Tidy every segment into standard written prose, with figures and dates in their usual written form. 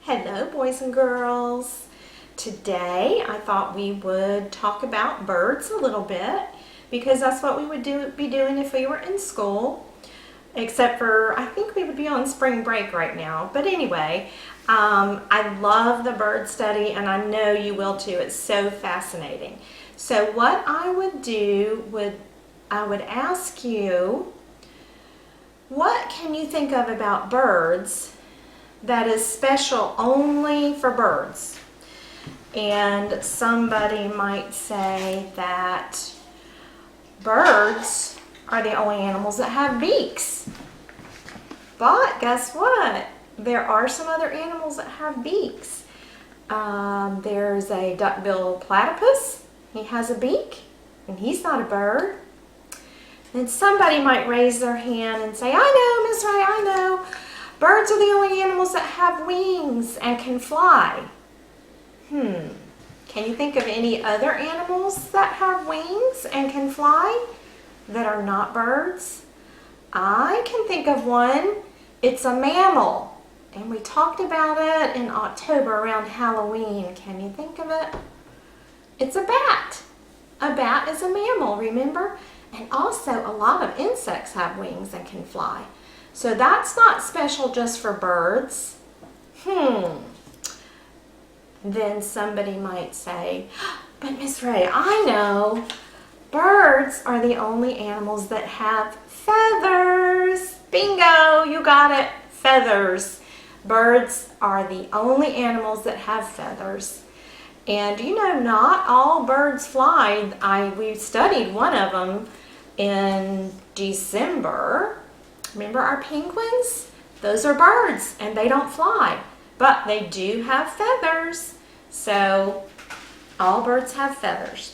Hello, boys and girls. Today I thought we would talk about birds a little bit because that's what we would be doing if we were in school, except for I think we would be on spring break right now. But anyway, I love the bird study and I know you will too. It's so fascinating. So what I would do I would ask you, what can you think of about birds that is special only for birds? And somebody might say that birds are the only animals that have beaks. But guess what? There are some other animals that have beaks. There's a duck-billed platypus. He has a beak, and he's not a bird. And somebody might raise their hand and say, I know, Miss Ray, I know. Birds are the only animals that have wings and can fly. Can you think of any other animals that have wings and can fly that are not birds? I can think of one. It's a mammal. And we talked about it in October around Halloween. Can you think of it? It's a bat. A bat is a mammal, remember? And also a lot of insects have wings and can fly. So that's not special just for birds. Then somebody might say, but Miss Ray, I know. Birds are the only animals that have feathers. Bingo, you got it, feathers. Birds are the only animals that have feathers. And you know, not all birds fly. We studied one of them in December. Remember our penguins? Those are birds and they don't fly, but they do have feathers. So all birds have feathers.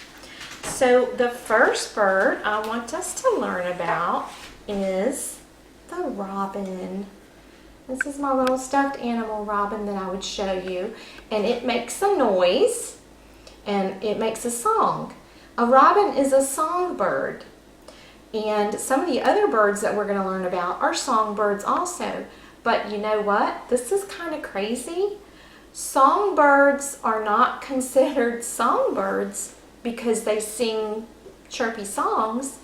So the first bird I want us to learn about is the robin. This is my little stuffed animal robin that I would show you. And it makes a noise and it makes a song. A robin is a songbird. And some of the other birds that we're going to learn about are songbirds also. But you know what? This is kind of crazy. Songbirds are not considered songbirds because they sing chirpy songs.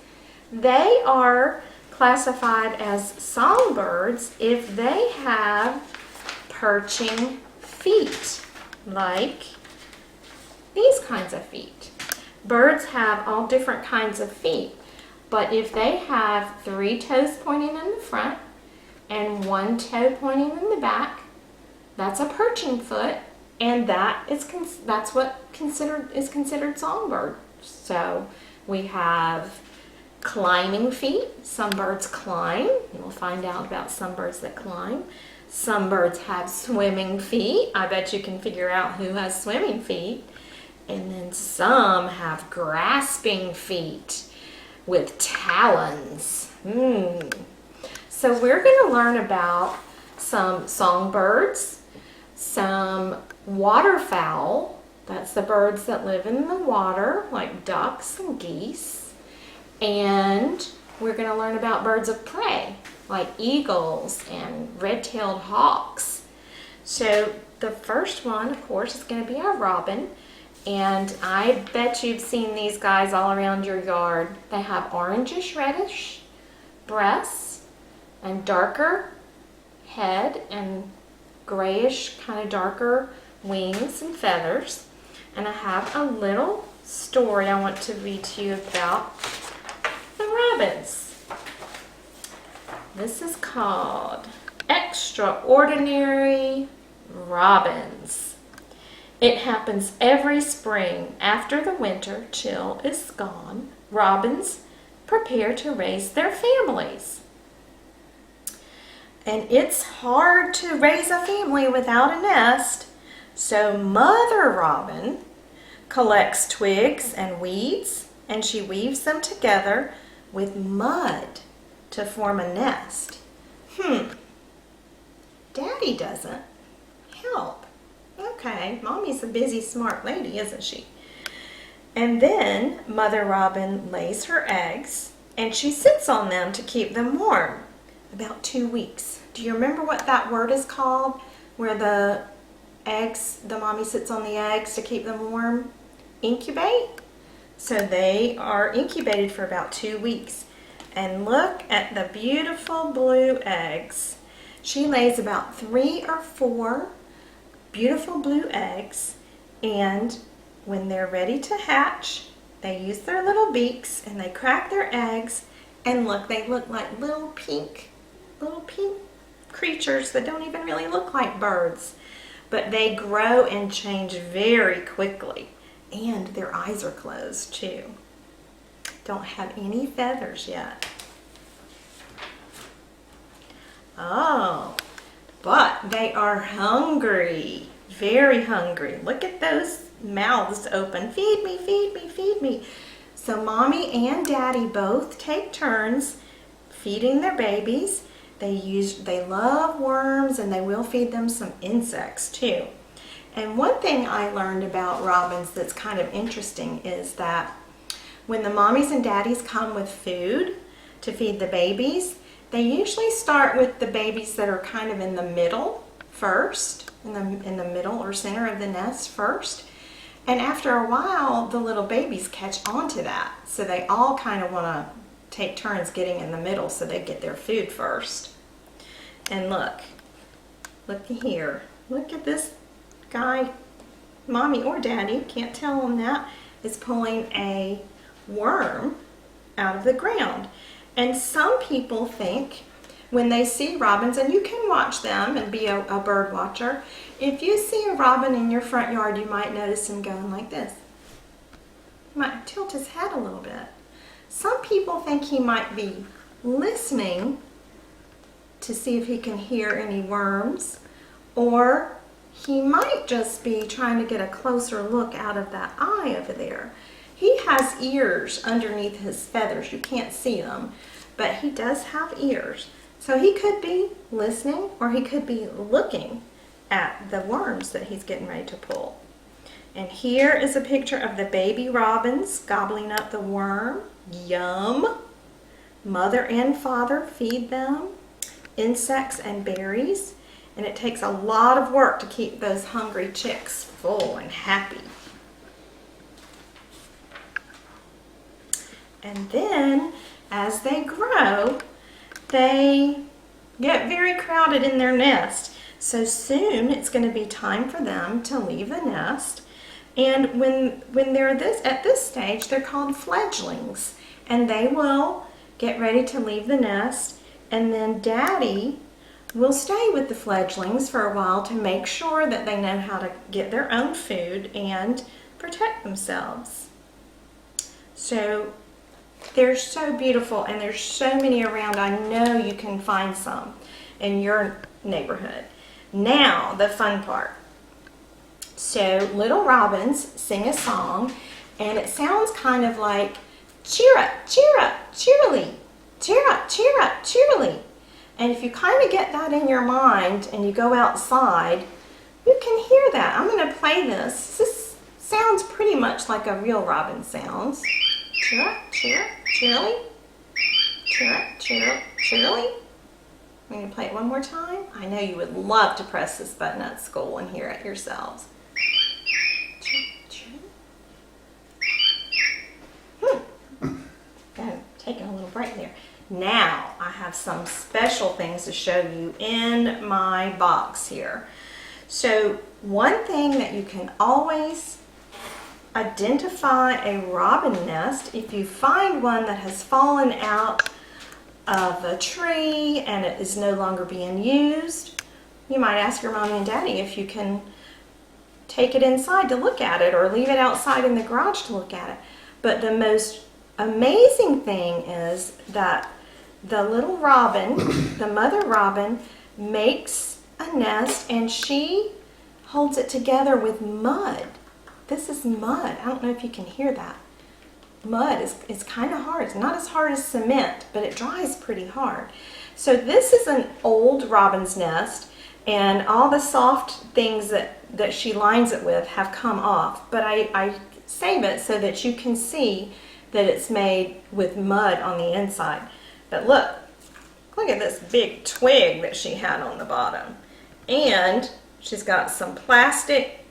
They are classified as songbirds if they have perching feet, like these kinds of feet. Birds have all different kinds of feet. But if they have 3 toes pointing in the front and 1 toe pointing in the back, that's a perching foot, and that's what is considered songbird. So we have climbing feet. Some birds climb. We'll find out about some birds that climb. Some birds have swimming feet. I bet you can figure out who has swimming feet. And then some have grasping feet with talons. So we're going to learn about some songbirds, some waterfowl, that's the birds that live in the water, like ducks and geese, and we're going to learn about birds of prey, like eagles and red-tailed hawks. So the first one, of course, is going to be our robin. And I bet you've seen these guys all around your yard. They have orangish reddish breasts and darker head and grayish kind of darker wings and feathers. And I have a little story I want to read to you about the robins. This is called Extraordinary Robins. It happens every spring. After the winter chill is gone, robins prepare to raise their families. And it's hard to raise a family without a nest. So Mother Robin collects twigs and weeds, and she weaves them together with mud to form a nest. Daddy doesn't help. Okay, Mommy's a busy, smart lady, isn't she? And then Mother Robin lays her eggs, and she sits on them to keep them warm. About 2 weeks. Do you remember what that word is called? Where the eggs, the mommy sits on the eggs to keep them warm, incubate. So they are incubated for about 2 weeks. And look at the beautiful blue eggs. She lays about 3 or 4 beautiful blue eggs, and when they're ready to hatch, they use their little beaks and they crack their eggs, and look, they look like little pink creatures that don't even really look like birds. But they grow and change very quickly, and their eyes are closed too. Don't have any feathers yet. Oh, but they are hungry, very hungry. Look at those mouths open. Feed me, feed me, feed me. So mommy and daddy both take turns feeding their babies. They love worms, and they will feed them some insects too. And one thing I learned about robins that's kind of interesting is that when the mommies and daddies come with food to feed the babies, they usually start with the babies that are kind of in the middle first, in the middle or center of the nest first. And after a while, the little babies catch on to that. So they all kind of want to take turns getting in the middle so they get their food first. And look here. Look at this guy, mommy or daddy, can't tell them that, is pulling a worm out of the ground. And some people think when they see robins, and you can watch them and be a bird watcher, if you see a robin in your front yard, you might notice him going like this. He might tilt his head a little bit. Some people think he might be listening to see if he can hear any worms, or he might just be trying to get a closer look out of that eye over there. He has ears underneath his feathers. You can't see them, but he does have ears. So he could be listening, or he could be looking at the worms that he's getting ready to pull. And here is a picture of the baby robins gobbling up the worm. Yum! Mother and father feed them insects and berries, and it takes a lot of work to keep those hungry chicks full and happy. And then, as they grow, they get very crowded in their nest. So soon it's going to be time for them to leave the nest. And when they're at this stage, they're called fledglings. And they will get ready to leave the nest. And then daddy will stay with the fledglings for a while to make sure that they know how to get their own food and protect themselves. So they're so beautiful, and there's so many around. I know you can find some in your neighborhood. Now, the fun part. So little robins sing a song, and it sounds kind of like cheer up, cheerily, cheer up, cheerily. And if you kind of get that in your mind and you go outside, you can hear that. I'm going to play this. This sounds pretty much like a real robin sounds. Cheer up, cheerily. Cheer up, cheerily. I'm going to play it one more time. I know you would love to press this button at school and hear it yourselves. Taking a little break there. Now I have some special things to show you in my box here. So one thing that you can always identify a robin nest, if you find one that has fallen out of a tree and it is no longer being used, you might ask your mommy and daddy if you can take it inside to look at it, or leave it outside in the garage to look at it. But the most amazing thing is that the little robin, the mother robin, makes a nest, and she holds it together with mud. This is mud. I don't know if you can hear that. Mud is kind of hard. It's not as hard as cement, but it dries pretty hard. So this is an old robin's nest, and all the soft things that she lines it with have come off. But I save it so that you can see that it's made with mud on the inside. But look at this big twig that she had on the bottom. And She's got some plastic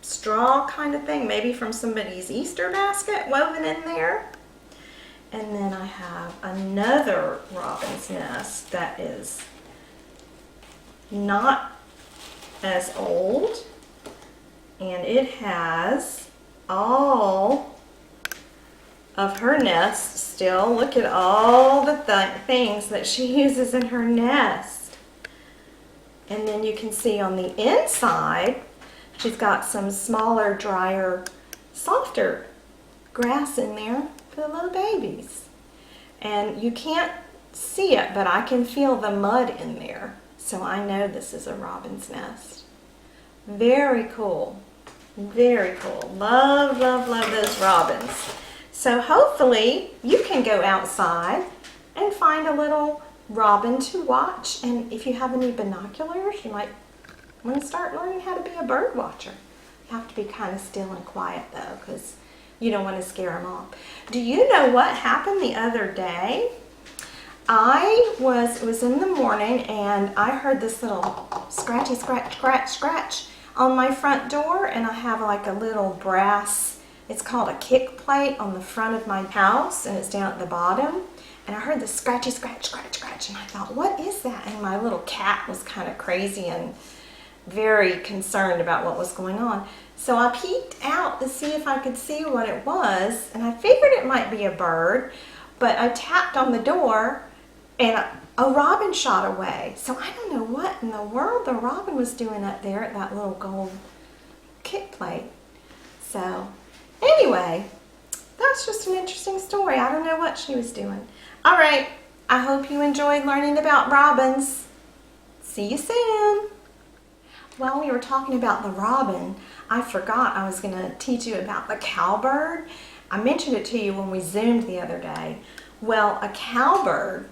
straw kind of thing, maybe from somebody's Easter basket woven in there. And then I have another robin's nest that is not as old, and it has all of her nest still. Look at all the things that she uses in her nest. And then you can see on the inside, she's got some smaller, drier, softer grass in there for the little babies. And you can't see it, but I can feel the mud in there. So I know this is a robin's nest. Very cool. Very cool. Love, love, love those robins. So hopefully you can go outside and find a little robin to watch. And if you have any binoculars, you might want to start learning how to be a bird watcher. You have to be kind of still and quiet though, because you don't want to scare them off. Do you know what happened the other day? It was in the morning and I heard this little scratchy, scratch, scratch, scratch on my front door, and I have like a little brass, it's called a kick plate on the front of my house, and it's down at the bottom. And I heard the scratchy, scratch, scratch, scratch, and I thought, what is that? And my little cat was kind of crazy and very concerned about what was going on. So I peeked out to see if I could see what it was, and I figured it might be a bird, but I tapped on the door and a robin shot away. So I don't know what in the world the robin was doing up there at that little gold kick plate. So anyway, that's just an interesting story. I don't know what she was doing. All right, I hope you enjoyed learning about robins. See you soon. While we were talking about the robin, I forgot I was going to teach you about the cowbird. I mentioned it to you when we Zoomed the other day. Well, a cowbird,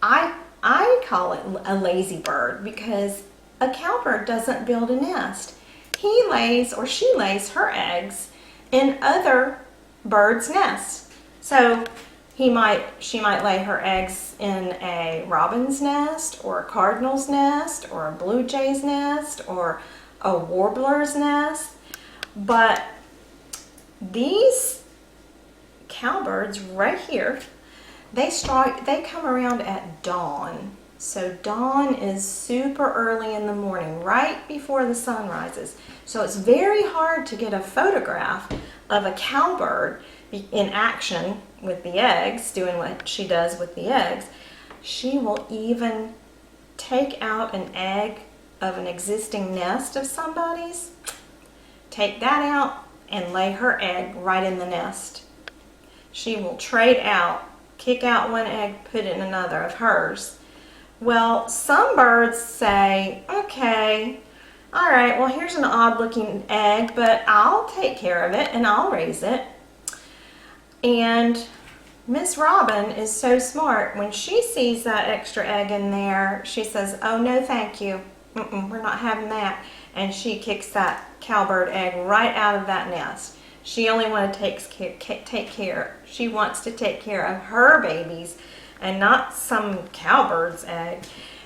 I call it a lazy bird because a cowbird doesn't build a nest. He lays or she lays her eggs in other birds' nests. So she might lay her eggs in a robin's nest or a cardinal's nest or a blue jay's nest or a warbler's nest. But these cowbirds right here, they come around at dawn. So dawn is super early in the morning, right before the sun rises. So it's very hard to get a photograph of a cowbird in action with the eggs, doing what she does with the eggs. She will even take out an egg of an existing nest of somebody's, take that out and lay her egg right in the nest. She will trade out, kick out one egg, put in another of hers. Well, some birds say, okay, all right, well, here's an odd looking egg, but I'll take care of it and I'll raise it. And Miss Robin is so smart. When she sees that extra egg in there, she says, oh, no, thank you. We're not having that. And she kicks that cowbird egg right out of that nest. She only wants to she wants to take care of her babies and not some cowbird's egg.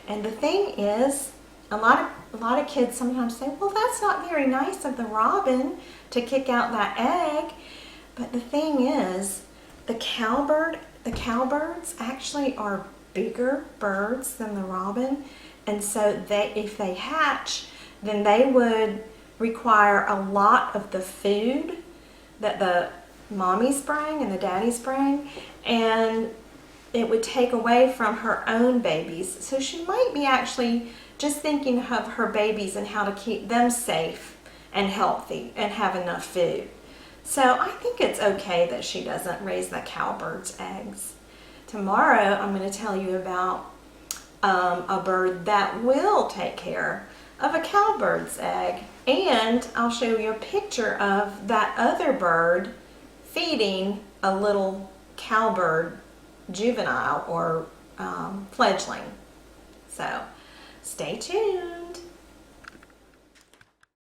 And the thing is, a lot of kids sometimes say, well, that's not very nice of the robin to kick out that egg. But the thing is, the cowbirds actually are bigger birds than the robin. And so if they hatch, then they would require a lot of the food that the mommy's bring and the daddy's bring, and it would take away from her own babies. So she might be actually just thinking of her babies and how to keep them safe and healthy and have enough food. So I think it's okay that she doesn't raise the cowbird's eggs. Tomorrow I'm going to tell you about a bird that will take care of a cowbird's egg, and I'll show you a picture of that other bird feeding a little cowbird juvenile or fledgling. So stay tuned.